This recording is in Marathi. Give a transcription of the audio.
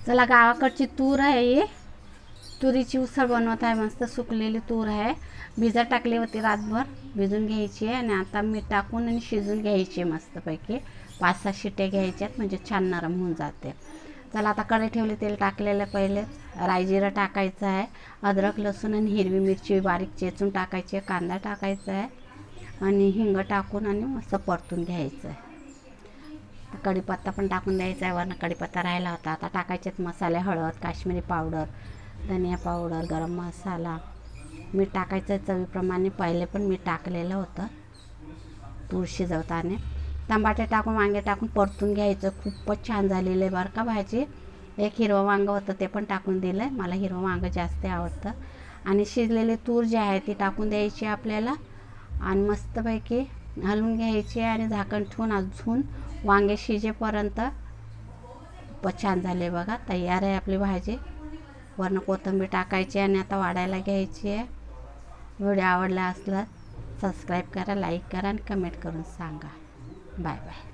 चला गावाकडची तूर आहे ही, तुरीची उसळ बनवत आहे. मस्त सुकलेली तूर आहे, भिजत टाकली होती रातभर, भिजून घ्यायची आहे आणि आता मीठ टाकून आणि शिजून घ्यायची आहे मस्तपैकी. 5-6 शिट्ट्या घ्यायच्यात म्हणजे छान नरम होऊन जाते. चला आता कढई ठेवली, तेल टाकलेलं पहिले, राई जिरं टाकायचं आहे, अद्रक लसूण आणि हिरवी मिरची बारीक चेचून टाकायची आहे, कांदा टाकायचा आहे आणि हिंग टाकून आणि मस्त परतून घ्यायचं आहे. कढीपत्ता पण टाकून द्यायचा आहे, वरनं कढीपत्ता राहिला होता. आता टाकायचेत मसाले, हळद, काश्मीरी पावडर, धनिया पावडर, गरम मसाला, मीठ टाकायचं चवीप्रमाणे. पहिले पण मीठ टाकलेलं होतं तूर शिजवताना. टमाटे टाकून वांगे टाकून परतून घ्यायचं. खूपच छान झालेलं आहे बरं का भाजी. एक हिरवं वांगं होतं ते पण टाकून दिलं आहे, मला हिरवं वांगं जास्त आवडतं. आणि शिजलेली तूर जी आहे ती टाकून द्यायची आपल्याला आणि मस्तपैकी हलवून घ्यायची आणि झाकण ठेवून अजून वांगे शिजेपर्यंत. खूपच छान झाले बघा, तयार आहे आपली भाजी. वरनं कोथिंबीर टाकायची आणि आता वाढायला घ्यायची आहे. व्हिडिओ आवडला असला सबस्क्राईब करा, लाईक करा आणि कमेंट करून सांगा. Bye bye.